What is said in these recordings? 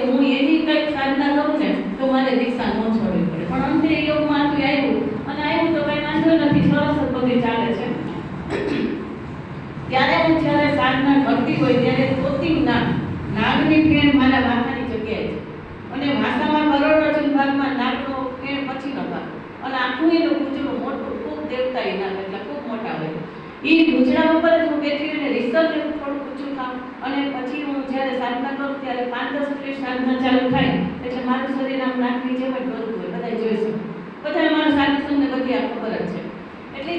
હું એની કંઈક સાધના કરું ને તો મારે દીક્ષા ન છોડવી પડે. પણ અંતે એવું માથું આવ્યું અને આવ્યું તો કંઈ વાંધો નથી, સરસ જ બધી ચાલે છે. ત્યારે હું જ્યારે સાધના કરતી હોય ત્યારે પોતી નાગની ફેણ મારા માથાની જગ્યાએ છે અને ભાષામાં કરોડરજન ભાગમાં નાગનો ફેણ પછી ન ભાગ અને આખું એનું ગુજરું મોટું ખૂબ દેવતાઈ નાગ એટલે ખૂબ મોટા હોય. એ ગુજરા ઉપર જ હું બેઠી અને રિસર્ચ એવું થોડું ઊંચું થાઉં અને પછી હું જ્યારે સાધના કરું ત્યારે 5-10 મિનિટ સાધના ચાલુ થાય એટલે મારું શરીર આમ નાગની જેમ જ બધું હોય, બધા જોઈ શકે, બધા મારું સાધુ સંઘને બધી આ ખબર જ છે. એટલે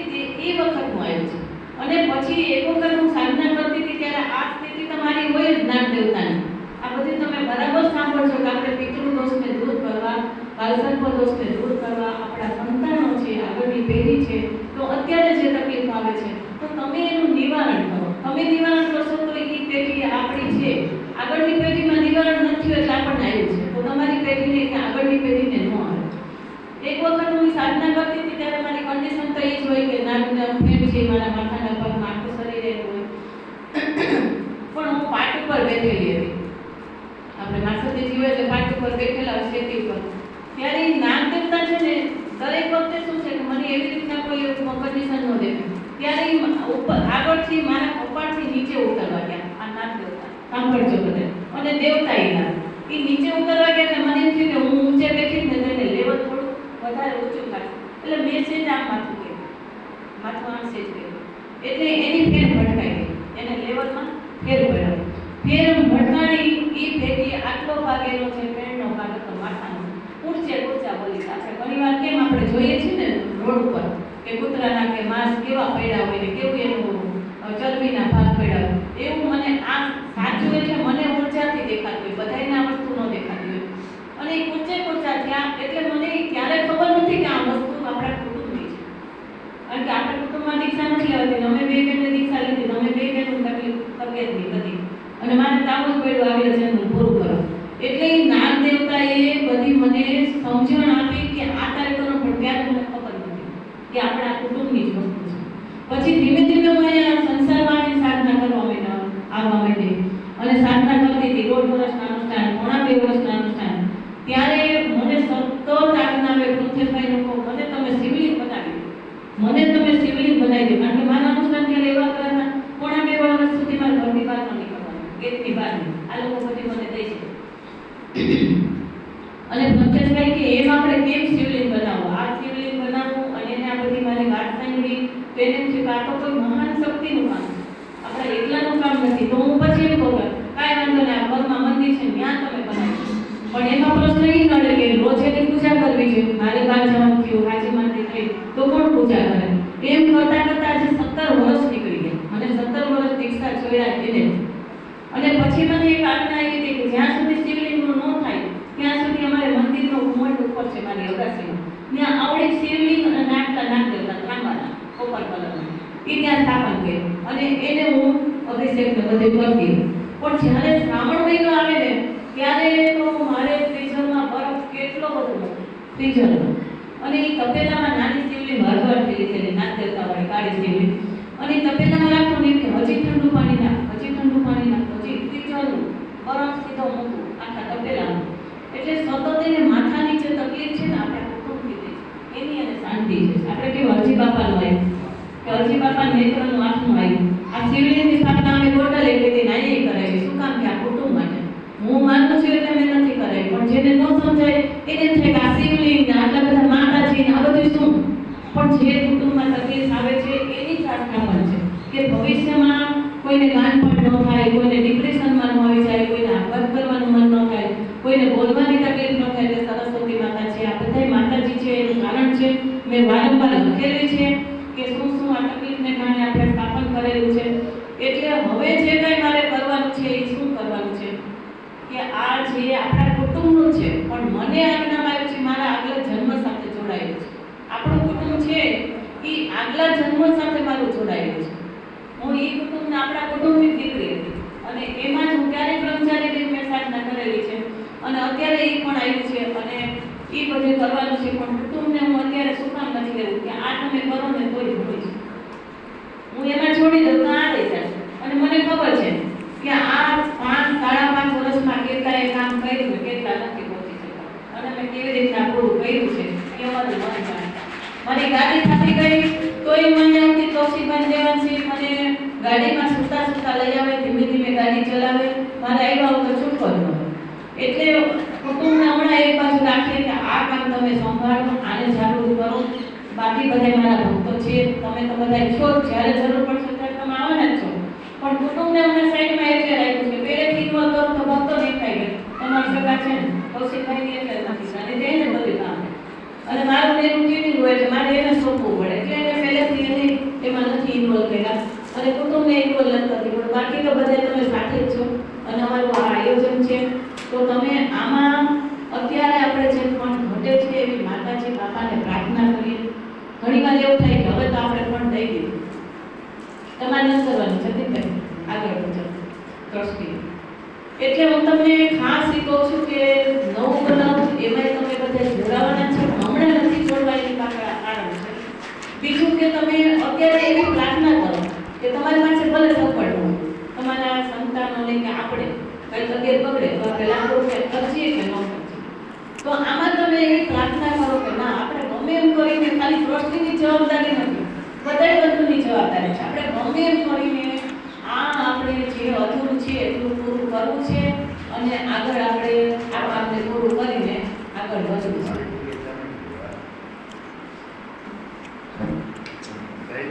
એ વખત હું આવ્યું છું. અને પછી એક વખત હું સાધના કરતી હતી ત્યારે આ સ્થિતિ તમારી હોય જ નાગ દેવતાની. આ બધી તમે બરાબર સાંભળજો કે આપણે પિતૃ દોષને દૂર કરવા, કાલસર્પ દોષને દૂર કરવા, આપણા સંતાનો છે, આગળની પેઢી છે, તો અત્યારે જે તકલીફ આવે છે તો તમે એનું નિવારણ કરો. તમે નિવારણ કરશો તો એ પેઢી આપણી છે, આગળની પેઢીમાં નિવારણ નથી એટલે આપણને આવ્યું છે, તો તમારી પેઢીને કે આગળની પેઢીને ન આવે. એક વખત હું સાધના કરતી હતી ત્યારે મારી કન્ડિશન તો એ જ હોય કે નાગના ફેણ છે મારા માથાના પર, આખું શરીર એવું હોય. પણ હું પાટ ઉપર બેઠેલી હતી, આપણે માસુદીજી હોય એટલે પાટ ઉપર બેઠેલા હોય શેતી ઉપર. ત્યારે એ નાગ દેવતા છે ને દરેક વખતે શું છે કે મને એવી રીતના કોઈ કન્ડિશન ન દેખાય ત્યારે ઉપર આગળથી મારા કપાળથી નીચે ઉતરવા ગયા આ નાગ દેવતા, સાંભળજો બધે. અને દેવતા એ નાગ એ નીચે ઉતરવા ગયા એટલે મને એમ થયું કે હું ઊંચે બેઠી ને તેને લેવલ થોડું વધારે ઊંચું થાય એટલે મેં સેજ આમ માથું ગયું, માથું આમ સેજ ગયું એટલે એની ફેર ભટકાઈ ગઈ, એને લેવલમાં ફેર પડ્યો. ફેર ભટકાણી એ ભેગી આટલો ભાગ એનો છે ફેરનો ભાગ હતો માથાનો, ઊંચે ઊંચા બોલી સાથે. ઘણીવાર કેમ આપણે જોઈએ છીએ ને રોડ ઉપર કે કૂતરાના કે માંસ કેવા પડ્યા હોય ને કેવું એનું ચરબીના ભાગ પડ્યા હોય, એવું મને આ સાચું એટલે મને ઊંચાથી દેખાતું હોય, બધાને આ વસ્તુ ન દેખાતી હોય. અને એ ઊંચે ઊંચા થયા એટલે મને ત્યારે ખબર નથી કે આ વસ્તુ આપણા કુટુંબની છે. કારણ કે આપણા કુટુંબમાં દીક્ષા નથી લેવાતી, અમે બે બેનને દીક્ષા લીધી, અમે બે બેનનું તબિયત નહીં બધી અને મારે તાવ જ પડ્યું આવેલું છે એનું પૂરું કરો. એટલે એ નાગ દેવતાએ બધી મને સમજણ આપી કે આ તારે કરો, પણ ત્યારે મને ખબર નથી કે આપણા કુટુંબની જ વસ્તુ છે. પછી ધીમે ધીમે હું અહીંયા સંસારમાં આવીને સાધના કરવા આવવા માંડી અને સાધના કરતી હતી. 1.5 વર્ષના અનુષ્ઠાન, 2.5 વર્ષના અનુષ્ઠાન. ત્યારે મને સતત આજ્ઞા આવે પૃથ્વીભાઈ લોકો મને તમે શિવલિંગ બનાવી દો, મને તમે શિવલિંગ બનાવી દો. કારણ કે મારા અનુષ્ઠાન ત્યારે એવા કરેલા 2.5 વર્ષ સુધી મારા ઘરની બહાર ન નીકળવાનું, ગેટની બહાર. આ લોકો બધી મને દઈ છે. અને પૃથ્વીભાઈ કે એમ આપણે કેમ શિવલિંગ બનાવવું, આ શિવલિંગ બનાવવું અને એને આ બધી મારી વાત સાંભળી તો એને એમ છે કે આ તો કોઈ મહાન શક્તિનું કામ, આપણે એકલાનું કામ નથી. તો હું પછી એમ કહું કાંઈ વાંધો નહીં, આ ઘરમાં મંદિર છે ત્યાં તમે બનાવી. પણ એમાં પ્રશ્ન એ નડે કે રોજ એની પૂજા કરવી છે, મારે બહાર જવાનું થયું, હાજી માંદી થઈ તો કોણ પૂજા કરે? એમ કરતા કરતા આજે 17 વર્ષ નીકળી ગયા અને 17 વર્ષ દીક્ષા જોયા એને. અને પછી મને એક આજ્ઞા આવી હતી કે જ્યાં સુધી શિવલિંગનું ન થાય ત્યાં સુધી અમારે મંદિરનો ઘુમટ ઉપર છે મારી અગાસીમાં, ત્યાં આવડે શિવલિંગ અને નાગતા નાગ દેવતા ત્રાંબાના કોપર કલરના એ ત્યાં સ્થાપન કર્યું અને એને હું અભિષેકને બધે કરતી. પણ જ્યારે શ્રાવણ મહિનો આવે ને ત્યારે તો મારે ફ્રીઝરમાં બરફ કેટલો બધો ફ્રીઝરમાં અને એ તપેલામાં નાની શિવલિંગ હળવળથી લીધેલી નાગ દેવતાવાળી કાળી શિવલિંગ અને તપેલામાં રાખવું નહીં કે હજી ઠંડુ પાણી નાખ, હજી ઠંડુ પાણી નાખ, હજી ફ્રીઝરનું બરફ સીધો મૂકવું આખા તપેલામાં. એટલે સતત એને માથાની જે તકલીફ છે ને આપણે કુટુંબથી થઈ એની અને શાંતિ છે. આપણે કેવું હરજી બાપાનું આવ્યું કે હરજી બાપા નેત્રનું આંખનું આવ્યું, આ શિવલિંગની સ્થાપના અમે ગોટા લઈ લીધી નાની કરાવી. શું કામ કે આ કુટુંબ માટે હું માનું છું એટલે મેં નથી કરાવી. પણ જેને ન સમજાય એને થાય કે આ શિવલિંગ ને આટલા બધા માતાજી ને આ બધું શું, પણ જે કુટુંબમાં તકલીફ આવે છે એની જ આ સ્થાપન છે કે ભવિષ્યમાં કોઈને ગાંઠપણ ન થાય, કોઈને ડિપ્રેશનમાં ન આવી જાય, કોઈને આપઘાત કરવાનું મન ન થાય, કોઈને બોલવાની તકલીફ ન થાય. એટલે સરસ્વતી માતા છે, આ બધા માતાજી છે, એનું કારણ છે મેં વારંવાર લખેલું છે કે શું શું આ તકલીફને કારણે આપણે સ્થાપન કરેલું છે. એટલે હવે જે કંઈ મારે કરવાનું છે એ શું કરવાનું છે કે આ જે આપણા કુટુંબનું છે પણ મને આજ્ઞામાં આવ્યું છે મારા આગલા જન્મ સાથે જોડાયેલું છે. આપણું કુટુંબ છે એ આગલા જન્મ સાથે મારું જોડાયેલું છે. હું એ કુટુંબને આપણા કુટુંબની દીકરી હતી અને એમાં જ હું ક્યારેય બ્રહ્મચારી મેં સાધના કરેલી છે અને અત્યારે એ પણ આવ્યું છે અને એ બધું કરવાનું છે. પણ કુટુંબને હું અત્યારે શું કામ નથી લેવું કે આ તમે કરો ને તોય હોય છે, હું એમાં છોડી દઉં તો આ રહી જશે. અને મને ખબર છે કે આ 5 સાડા 5 વર્ષમાં કેટલા એ કામ કર્યું મારી ગાડી થાકી ગઈ તોય મને આવતી કૌશિકભાઈ દેવાંશી મને ગાડીમાં સુતા સુતા લઈ આવે, ધીમે ધીમે ગાડી ચલાવે, મારે આવ્યા વગર છૂટકો ન હોય. એટલે કુટુંબને હમણાં એક બાજુ રાખીએ કે આ કામ તમે સંભાળો, આને જાગૃત કરો. બાકી બધા મારા ભક્તો છે, તમે તો બધા છો, જ્યારે જરૂર પડશે ત્યારે તમે આવવાના જ છો. પણ કુટુંબને હમણાં સાઈડમાં એટલે રાખ્યું છે, પહેલેથી ઇન્વોલ્વ કરો તો ભક્તો દેખાય ગયો તમારા સગા છે ને કૌશિકભાઈની એટલે નથી અને તેને બધું કામ. અને મારું એનું ટ્યુનિંગ હોય એટલે મારે એને સોંપવું પડે એટલે એને પહેલેથી એને એમાં નથી ઇન્વોલ્વ કર્યા અને કુટુંબને ઇન્વોલ્વ નથી કરતી. પણ બાકી તો બધા તમે સાથે જ છો અને અમારું આ આયોજન છે. તો તમે આમાં અત્યારે આપણે જે પણ ઘટે છે એવી માતાજી બાપાને પ્રાર્થના કરીએ. ઘણી વાર એવું થાય કે હવે તો આપણે પણ દઈ દીધું, તમારે ન કરવાનું છે જતીનભાઈ, આગળ વધો ટ્રસ્ટી. એટલે હું તમને ખાસ એ કહું છું કે નવું બનાવું એમાંય તમે બધા જોડાવાના છો. હમણાં નથી જોડવા એની પાછળ કારણ છે. બીજું કે તમે અત્યારે એવી પ્રાર્થના કરો કે તમારી પાસે ભલે સફળ હોય, તમારા સંતાનોને કે આપણે કઈ તબિયત બગડે તો આપણે લાખો રૂપિયા ખર્ચીએ કે ન ખર્ચીએ, તો આમાં તમે એવી પ્રાર્થના કરો કે ના આપણે ગમે એમ કરીને, ખાલી ટ્રસ્ટીની જવાબદારી નથી, બધાય બધુની જવાબદારી છે. આપણે ગમે એમ કરીને આ આપણે જે અધૂરું છે એટલું પૂરું કરવું છે અને આગળ આપણે આ કામને પૂરું કરીને આગળ વધવું છે.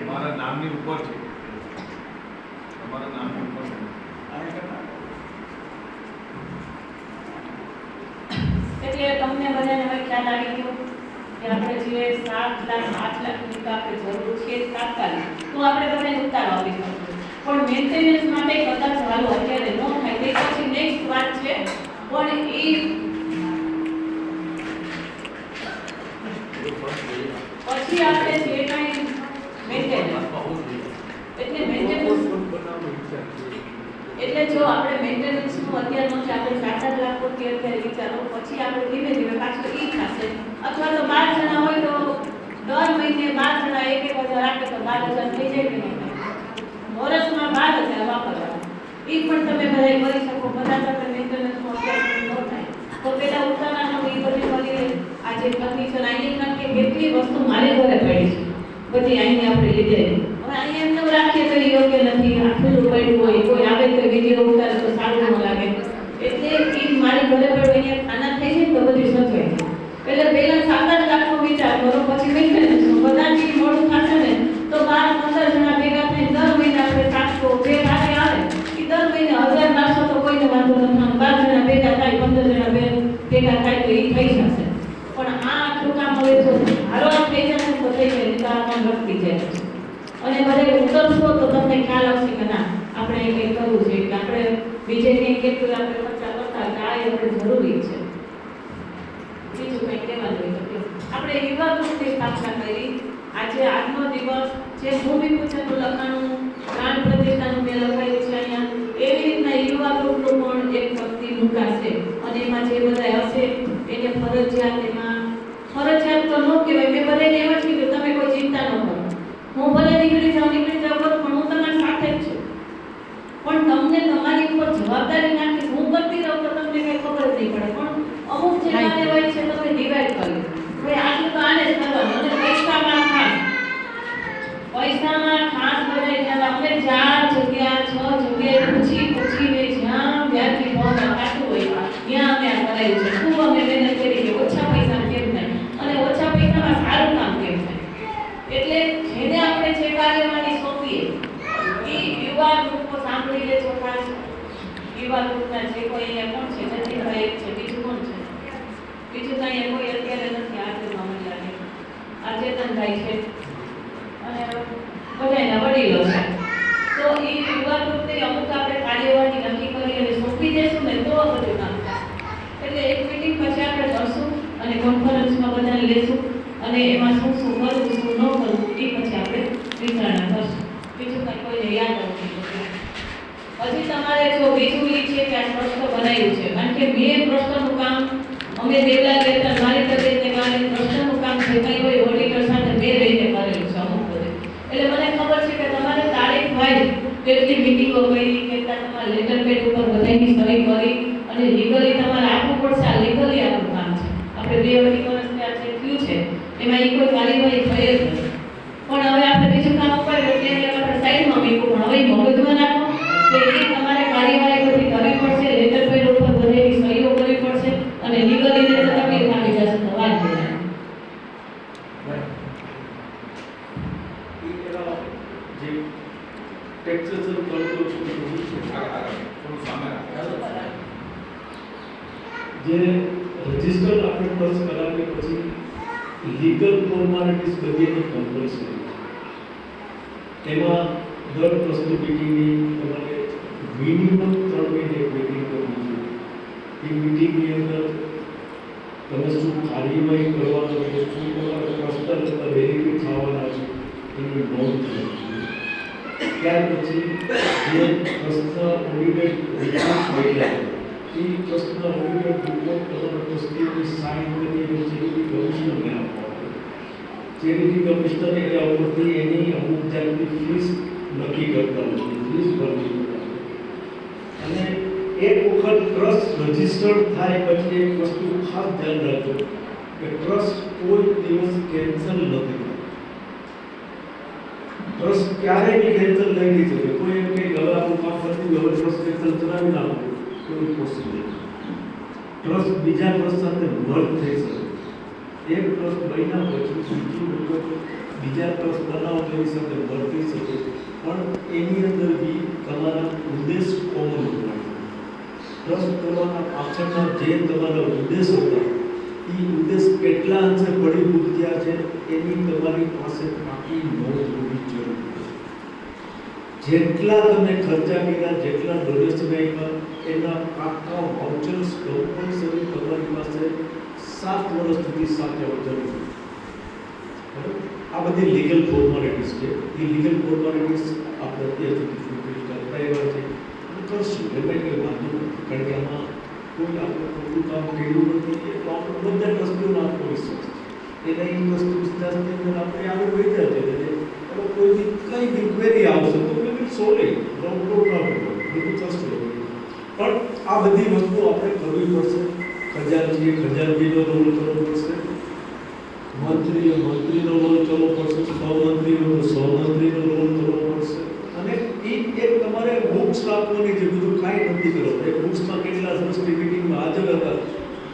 મારા નામની ઉપર છે, તમારા નામની ઉપર છે. એટલે તમને બધાને હવે ખ્યાલ આવી ગયો કે આપણે જે 7 લાખ 8 લાખની તો આપણે જરૂર છે તાત્કાલિક, તો આપણે બધાને ઉતાર આપી શકીએ. પણ મેન્ટેનન્સ માટે કદાચ ચાલુ અત્યારે ન થાય તે પછી નેક્સ્ટ વાત છે. પણ એ પછી આપણે જે કાંઈ મેન્ટેનન્સ એટલે મેન્ટેનન્સ એટલે જો આપણે મેન્ટેનન્સનું અત્યારનો છે આપણે 7 લાખ રૂપિયા અત્યારે વિચારો, પછી આપણે ધીમે ધીમે પાછું ઈ થશે. અથવા તો 12 જણા હોય તો દર મહિને 12 જણા 1,000 રાખે તો 12,000 થઈ જાય કે નહીં? વર્ષમાં 12,000 વાપરવા એ પણ તમે બધા કરી શકો. બધા તમે મેન્ટેનન્સનું અત્યારે ન થાય તો પેલા ઉતારાનો એ બધી કરી આજે ફર્નિચર અહીં નાખીએ, કેટલી વસ્તુ મારે ઘરે પડી છે બધી અહીં આપણે લીધેલી. હવે અહીં એમ રાખીએ તો યોગ્ય નથી, આખું પડ્યું હોય, કોઈ આવે તો વિડીયો ઉતારે તો સારું ન લાગે. એટલે એ મારી ઘરે પડ્યું અહીંયા ખાના થઈ જાય તો બધી સચવાય. એટલે પહેલા 7-8 લાખનો વિચાર કરો, પછી મેન્ટેનન્સનું બધાથી મોડું થશે ને તો 12-15 જણા ભેગા થઈને દર મહિને આપણે 700 જે રાતે આવે એ દર મહિને 1,000-1,200 તો કોઈને વાંધો નથી. 12 જણા ભેગા થાય, 15 જણા ભેગા થાય તો એ થઈ જશે. પણ આ આટલું કામ હવે જો હારવાર થઈ જશે તો થઈ જાય, તો આ કામ રખડી જાય. અને બધા ઉતરશો તો તમને ખ્યાલ આવશે કે ના આપણે કંઈક કરવું છે, કે આપણે બીજે કંઈક કેટલું આપણે ખર્ચા કરતા કે આ આપણે જરૂરી છે. બીજું કંઈક કહેવાનું હોય તો આપણે યુવા ગ્રુપની સ્થાપના કરી. આજે આજનો દિવસ જે ભૂમિપૂજનનું લખાણું પ્રાણ પ્રતિષ્ઠાનું મેં લખાયું છે અહીંયા, એવી રીતના યુવા ગ્રુપનું પણ એક ભક્તિ મુકાશે અને એમાં જે બધા હશે એને ફરજિયાત એમાં ફરજિયાત તો ન કહેવાય. મેં બધાને એમ જ કીધું તમે કોઈ ચિંતા ન કરો, હું ભલે નીકળી જાઉં કરું પણ હું તમારી સાથે જ છું. પણ તમને તમારી ઉપર જવાબદારી નાખી હું કરતી રહું તો તમને કંઈ ખબર જ નહીં પડે. પણ અમુક જે કાર્ય હોય છે તમે ડિવાઈડ કરી ભાઈ આટલું તો આને જ કરવાનું. અને પૈસામાં ખાસ બધા અમે 4 જગ્યા 6 જગ્યાએ પૂછીને જ્યાં વ્યાજબી ભાવ થતું હોય ત્યાં અમે આ કરાયું છે. ખૂબ અમે મહેનત કરી કે ઓછા પૈસા કેમ થાય અને ઓછા પૈસામાં સારું કામ કેમ થાય. એટલે જેને આપણે જે કાર્યવાહી સોંપીએ એ યુવા ગ્રુપો સાંભળી લે. ચોખાસ યુવા ગ્રુપના જે કોઈ અહીંયા કોણ છે જતીનભાઈ છે, બીજું કોણ છે, બીજું તો અહીંયા કોઈ અત્યારે નથી. આજમાં મને લાગે ચેતનભાઈ છે અને બધાના વડીલો છે. તો એ યુવા ગ્રુપને અમુક આપણે કાર્યવાહી નક્કી કરી અને સોંપી દેશું ને તો બધું કામ થાય. એટલે એક મીટિંગ પછી આપણે કરશું અને કોન્ફરન્સમાં બધાને લેશું અને એમાં શું શું કરવું શું ન કરવું એ પછી આપણે વિચારણા કરશું. બીજું કંઈ કોઈને યાદ આવતું નથી. હજી તમારે જો બીજું એ છે કે આ ટ્રસ્ટ બનાવ્યું છે, કારણ કે મેં ટ્રસ્ટનું કામ અમે દેવલા લેતા મારી તબિયતને કારણે ટ્રસ્ટનું કામ જે કંઈ હોય ઓડિટર સાથે મેં રહીને કરેલું છે અમુક બધે. એટલે મને ખબર છે કે તમારે તારીખ વાઇઝ કેટલી મિટિંગો કરી, કેટલા તમારે લેટર પેડ ઉપર બધાની સહી કરી અને લીગલી તમારે આપવું પડશે. આ લીગલી આપણું કામ છે. આપણે 2 અઢી વર્ષથી આ જે થયું છે એમાં એ કોઈ કાર્યવાહી થઈ જ નથી. પણ હવે આપણે બીજું કામ ઉપર તેને આપણે સાઈડમાં મૂક્યું, પણ હવે ઈ મગજમાં નાખો કે એ તમારે કાર્યવાહી બધી કરવી પડશે, લેટર પેડ ઉપર બધી સહીઓ કરવી પડશે અને લીગલી રીતે તકલીફ આવી જશે તો વાત નહીં. જે ટેક્સેશન કરતો છું થોડું સામે રાખો. જે રજિસ્ટર આપણે ટચ કરાવીએ પછી લીગલ ફોર્માલિટીઝ બધીની કમ્પલસરી છે. એમાં દર પ્રસ્તુત મિટિંગની તમારે મિનિમમ 3 મહિને એક મિટિંગ કરવી જોઈએ. એ મિટિંગની અંદર તમે શું કાર્યવાહી કરવાનો છે, શું તમારા પ્રશ્ન વેરીફાઈ થવાના છે એની નોંધ કરવી જોઈએ. ત્યાર પછી જે પ્રશ્ન ઓડિટેડ રિપોર્ટ મળ્યા એ પ્રશ્ન ઓડિટેડ રિપોર્ટ તમારા ટ્રસ્ટીઓની સાઇન કરી છે એ કમિશનરને આપવાનો. ચેરિટી કમિશનર એ ઉપરથી એની અમુક જાતની ફીસ નક્કી કરતા હોય છે, ફીસ ભરવી પડે. અને એક વખત ટ્રસ્ટ રજિસ્ટર્ડ થાય પછી એક વસ્તુ ખાસ ધ્યાન રાખજો કે ટ્રસ્ટ કોઈ દિવસ કેન્સલ નથી થતો. ટ્રસ્ટ ક્યારેય બી કેન્સલ નહીં થઈ શકે. કોઈ એમ કે હવે આપણું કામ કરતું હવે ટ્રસ્ટ કેન્સલ કરાવી નાખો, કોઈ પોસિબલ નથી. ટ્રસ્ટ બીજા ટ્રસ્ટ સાથે મર્જ થઈ શકે. એક ટ્રસ્ટ બન્યા પછી બીજી વખત બીજા ટ્રસ્ટ બનાવો તેની સાથે મર્જ થઈ શકે, પણ એની અંદર બી તમારા ઉદ્દેશ કોમન હોય. ટ્રસ્ટ કરવાના પાછળના જે તમારા ઉદ્દેશ હતા એ ઉદ્દેશ કેટલા અંશે ફળીભૂત થયા છે એની તમારી પાસે પાકી નોંધ હોવી જરૂરી છે. જેટલા તમે ખર્ચા કર્યા, જેટલા ડોનેશન આપ્યા એના પાકા વાઉચર્સ કમ્પલસરી તમારી પાસે 7 વર્ષ સુધી સાચવવા જરૂરી છે. આ બધી લીગલ ફોર્માલિટીઝ છે. એ લીગલ ફોર્માલિટીઝ આપણે અત્યાર સુધી ફૂલફિલ કરતા આવ્યા છે અને કરશું. એમાં કંઈ વાંધો નથી, કારણ કે આમાં કોઈ આપણે ખોટું કામ કર્યું નથી. એ તો આપણે બધા ટ્રસ્ટીઓનો આત્મવિશ્વાસ છે. એના એ વસ્તુ વિશ્વાસની અંદર આપણે આગળ વધ્યા છે. એટલે કોઈ બી કંઈ બી ક્વેરી આવશે તો we will solve it. No problem. બધું થશે. પણ આ બધી વસ્તુ આપણે કરવી પડશે. ખજાનચીનો રોલ કરવો પડશે, મંત્રીનો રોલ કરવો પડશે, સહમંત્રીનો રોલ કરવો પડશે. અને એ એક તમારે બુક્સ રાખવાની છે. બીજું કાંઈ નથી કરવું. એ બુક્સમાં કેટલા ટ્રસ્ટી મિટિંગમાં હાજર હતા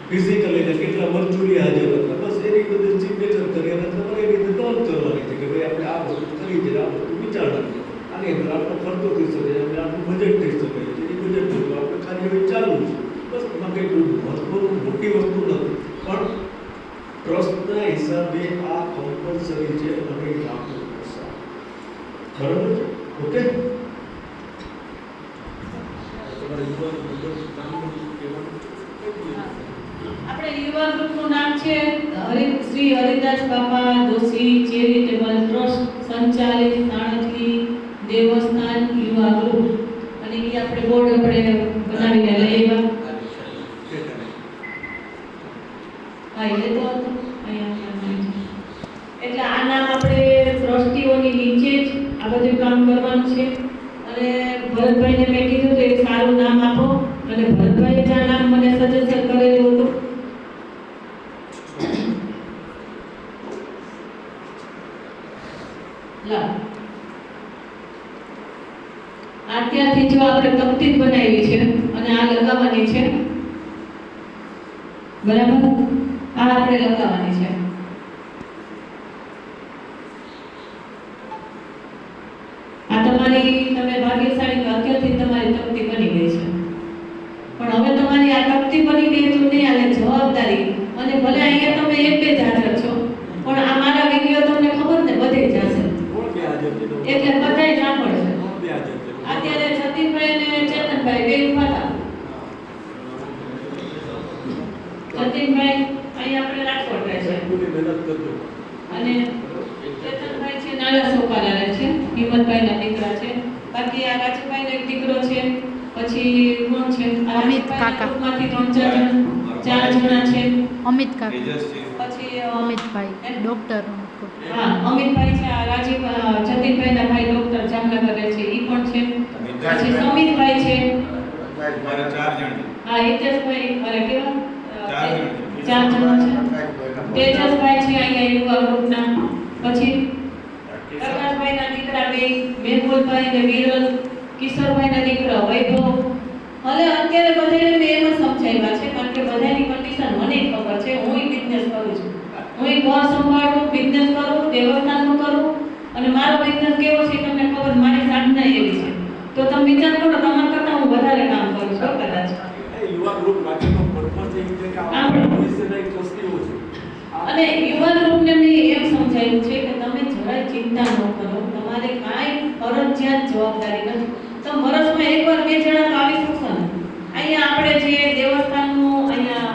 ફિઝિકલી ને કેટલા વર્ચ્યુઅલી હાજર હતા, બસ એની બધી સિગ્નેચર કરી અને તમારે એ રીતે નોંધ કરવાની છે કે ભાઈ આપણે આ વસ્તુ કરી છે, આ વસ્તુ વિચારવાની છે, આની અંદર આપણો ખર્ચો થઈ શકે છે, આપણું બજેટ થઈ શકે છે. એ બજેટ મુજબ આપણે કાર્યવાહી ચાલુ છે. બસ એમાં કંઈ મહત્વનું મોટી વસ્તુ નથી, પણ ટ્રસ્ટના હિસાબે આ કમ્પલસરી છે અને એ રાખવું પડશે. બરાબર છે? ઓકે. આપણે યુવા ગ્રુપનું નામ છે શ્રી હરિદાસ બાપા દોશી ચેરિટેબલ ટ્રસ્ટ સંચાલિત સાણંદની દેવસ્થાન યુવા ગ્રુપ. અને એ આપણે બોર્ડ આપણે બનાવીને લઈ આવ્યા. હા, એ તો હતું અહીંયા. એટલે આ નામ આપણે ટ્રસ્ટીઓની નીચે જ આ બધું કામ કરવાનું છે. અને ભરતભાઈને મેં કીધું તો એક સારું નામ આપો, અને ભરતભાઈએ જે નામ મને સજેશન કરેલું હતું અત્યારથી જો આપણે તકતીત બનાવી છે અને આ લગાવવાની છે, બરાબર? આ આપણે લગાવવાની છે. આ તમારી તમે ભાગ્યશાળી કે અત્યારથી તમારી તકતી બની ગઈ છે. પણ હવે તમારી આ તકતી બની ગઈ તો નહીં આલે જવાબદારી. અને ભલે અહીંયા તમે એક બે જ હાજર છો, પણ આ મારા વિડીયો તમને ખબર ને બધે જ હશે, એટલે બધાય સાંભળશે. અત્યારે જતીનભાઈ અને ચેતનભાઈ બે ઉભા હતા. જતીનભાઈ અહીંયા આપણે રાજકોટ રહે છે અને ચેતનભાઈ છે નાના સોપારા રહે છે, હિંમતભાઈના દીકરા છે. બાકી આ રાજુભાઈનો એક દીકરો છે. પછી કોણ છે? અમિત કાકા. માંથી 4 જણા છે. અમિત કાકા. પછી અમિતભાઈ ડોક્ટર. હા, અમિતભાઈ છે. આ રાજીવ જતીનભાઈના ભાઈ ડોક્ટર જામનગર રહે છે, ઈ પણ છે. પછી સમીરભાઈ છે. મારે 4 જણ. હા, હિતેશભાઈ. અરે કેવા 4 જણ. 4 જણા છે. તેજસભાઈ છે અહીંયા યુવા સમજાવ્યા છે, કારણ કે બધાની કન્ડિશન મને ખબર છે. હું બિઝનેસ કરું છું, હું ઘર સંભાળું, બિઝનેસ કરું, દેવસ્થાનનું કરું, અને મારો બિઝનેસ કેવો છે તમને ખબર. મારી સાધના એવી છે, તો તમે વિચાર કરો તમારા કરતાં હું વધારે કામ કરું છું કદાચ. યુવા ગ્રુપ બાકીનો પર્પઝ એ છે કે આપણે ભવિષ્યના એક ટ્રસ્ટીઓ છે. અને યુવા ગ્રુપને મેં એમ સમજાવ્યું છે કે તમે જરાય ચિંતા ન કરો, તમારે કાંઈ ફરજિયાત જવાબદારી નથી. તો વર્ષમાં એકવાર બે જણા તો આવી શકશો ને. અહીંયા આપણે જે દેવસ્થાનનું અહીંયા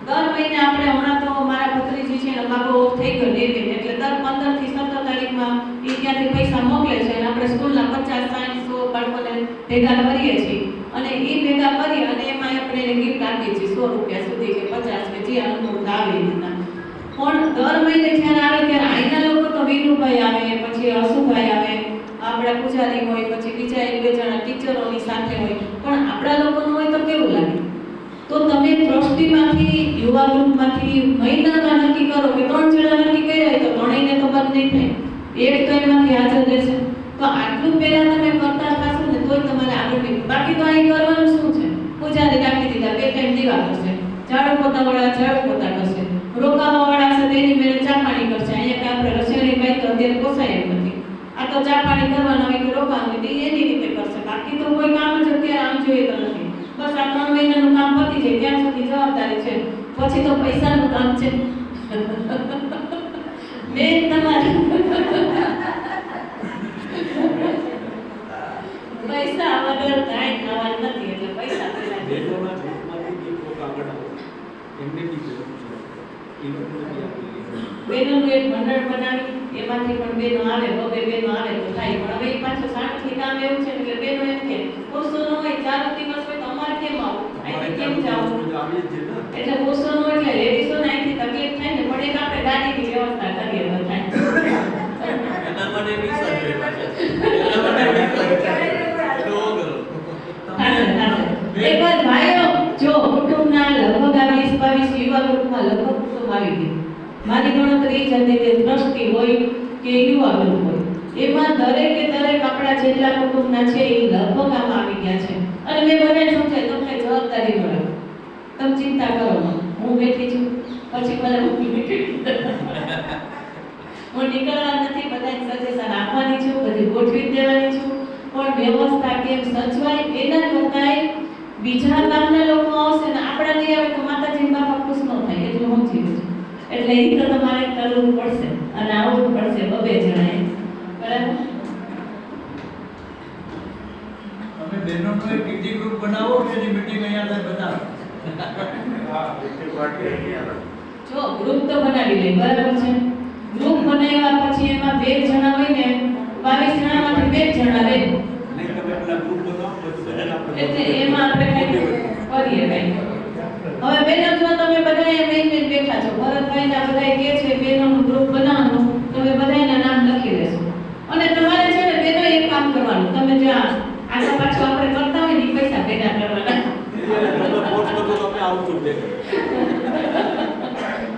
દર મહિને આપણે હમણાં તો મારા ભત્રીજી છે ને બાબો થઈ ગયો ડેબી, એટલે દર 15 થી 17 તારીખમાં એ ત્યાંથી પૈસા મોકલે છે અને આપણે સ્કૂલના 50, 60, 100 બાળકોને ભેગા કરીએ છીએ. અને એ ભેગા કરી અને એમાં આપણે એને ગિફ્ટ આપીએ છીએ 100 રૂપિયા સુધી કે 50 કે જે અનુકૂળતા આવે એ રીતના. પણ દર મહિને જ્યારે આવે ત્યારે અહીંના લોકો તો વીરુભાઈ આવે, પછી હસુભાઈ આવે, આપણા પૂજારી હોય, પછી બીજા એક બે જણા ટીચરોની સાથે હોય. પણ આપણા લોકોનું હોય તો કેવું લાગે? તો તમે ટ્રસ્ટીમાંથી, યુવા ગ્રુપમાંથી મહિનામાં નક્કી કરો કે 3 જણા નક્કી કર્યા હોય તો ત્રણેયને તો બંધ નહીં થાય, એક તો એમાંથી હાજર રહેશે. તો આટલું પહેલા તમે કરતા થશો ને તોય તમારે આગળ નહીં. બાકી તો અહીં કરવાનું શું છે? પૂજારી રાખી દીધા, 2 ટાઈમ દીવા કરશે, ઝાડુ પોતાવાળા ઝાડુ પોતા કરશે, રોકાવાવાળા છે તેની મેળે ચા પાણી કરશે. અહીંયા કે આપણે રસોઈની બાઈ તો અત્યારે પોસાય એમ નથી. આ તો ચા પાણી કરવાના હોય કે રોકાવાનું હોય એની રીતે કરશે. બાકી તો કોઈ કામ જ અત્યારે આમ જોઈએ તો નથી. બસ આ 3 મહિનાનું કામ પતી જાય ત્યાં સુધી જવાબદારી છે, પછી તો પૈસાનું કામ છે. મેં તમારે પૈસા વગર કાંઈ થવાનું નથી, એટલે પૈસા પહેલા બેનોના ગ્રુપમાંથી બી કોઈ આગળ આવે એમને બી જરૂર છે. એ લોકોને બી આપી બેનોનું એક મંડળ બનાવી એમાંથી પણ બેનો આવે, બબે બેનો આવે તો થાય. પણ હવે એ પાછું સાણથી કામ એવું છે એટલે બેનો એમ કે પુરુષો નો હોય 4 દિવસ હોય તો અમારે કેમ આવું, અહીંથી કેમ જાવું? આવી જ છે ને. એટલે પુરુષો નો એટલે લેડીઝો ને અહીંથી તકલીફ થાય ને, પણ એક આપણે ગાડીની વ્યવસ્થા કરીએ બધા. એના માટે વિસા જોઈએ પાછા. એના માટે વિસા જોઈએ. એકવાર ભાઈઓ જો કુટુંબના લગભગ આ 20-22 યુવા ગ્રુપમાં લગભગ કુટુંબ આવી ગયું. મારી ગણતરી જ હતી કે ટ્રસ્ટી હોય કે યુવા ગ્રુપ હોય, એમાં દરેકે દરેક આપણા જેટલા કુટુંબના છે એ લગભગ આમાં આવી ગયા છે. અને મેં બધાને સમજાય તમને જવાબદારી મળે, તમે ચિંતા કરો માં, હું બેઠી છું, પછી ભલે હું બેઠી હું નીકળવા નથી, બધાને સજેશન આપવાની છું, બધી ગોઠવી દેવાની છું. પણ વ્યવસ્થા કેમ સચવાય એના કરતાંય બીજા ગામના લોકો આવશે ને આપણા નહીં આવે તો માતાજી બાપા ખુશ ન થાય, એટલું હું જીવું છું. એટલે એ તો તમારે કરવું પડશે અને આવવું પડશે 2 જણાએ, બરાબર? તમે બહેનોનો એક ટીટી ગ્રુપ બનાવો કે એની મીટિંગ અહીંયા થાય બનાવો. હા, એક વાટે અહીંયા. જો ગ્રુપ તો બનાવી લે, બરાબર છે. ગ્રુપ બનાવ્યા પછી એમાં 2 જણા હોય ને, 22 જણામાંથી 2 જણા રહે, નહીં તમે પેલા ગ્રુપ બનાવો પછી બધા આપણે એટલે એમાં આપણે કંઈક કરીએ કંઈક. હવે બેનો જો તમે બધાએ મેઇન બેઠા છો, ભરતભાઈના બધાએ કહે છે બેનોનું ગ્રુપ બનાવવાનું, તમે બધાયના નામ લખી લેશો. અને તમારે છે ને બેનો એક કામ કરવાનું, તમે જે આગળ પાછળ આપણે કરતા હોય ને પૈસા ભેગા કરવાના. તમે પોસ્ટ કરો તો અમે આઉટપુટ દેખો.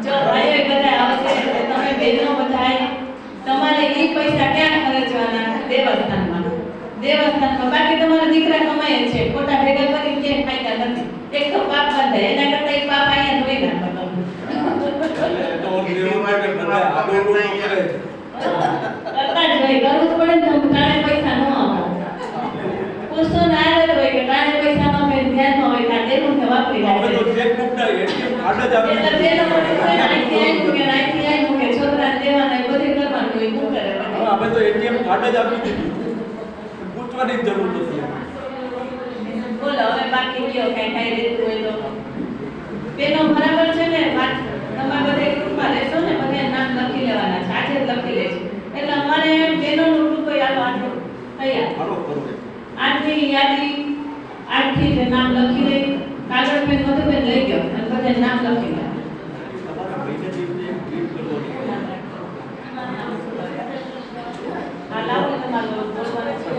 જો ભાઈઓ બધા આવશે એટલે તમે બેનો બધાએ તમારે એ પૈસા ક્યાં ખર્ચવાના? દેવસ્થાનમાં. બાકી તમારા દીકરા કમાય છે, ખોટા ભેગા કરી કે ફાયદા નથી. એક તો પાપ બંધાય, એના કરતા એક પાપ અહીંયા ધોઈ નાખો તમે. તો લેવું માટે બધા આગળ કરે છે. કરતા જ હોય, કરવું જ પડે ને, તમે કાણે પૈસા ન આપો. પુરુષો ના આદત હોય કે કાણે પૈસા ન આપે, ધ્યાનમાં હોય કે દેવું તો વાપરી અમે તો નાખે. ચેકબુક ના એટીએમ કાર્ડ જ આપી એટલે બેનો બધું છે ને, અહીંથી આવ્યું કે છોકરાને દેવાના એ બધું કરવાનું હોય, શું કરે હવે પછી? અમે તો એટીએમ કાર્ડ જ આપી દીધું, પૂછવાની જ જરૂર નથી. બોલો હવે બાકી કયો કઈ કઈ રહેતું હોય તો બેનો બરાબર છે ને? વાત તમારે બધા ગ્રુપમાં રહેશો ને, બધા નામ લખી લેવાના છે, આજે જ લખી લેજો. એટલે અમારે બેનોનું ગ્રુપ હોય આટલું આટલું તૈયાર. હાલો કરો. આજની યાદી આજથી જ નામ લખી દે, કાગળ પેન બધું પેન લઈ ગયો અને બધા નામ લખી લે. તમારા મહિને દિવસે એક ટ્રીપ કરવાની. હા લાવો તમારું બોલવાનું છે.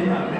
ના,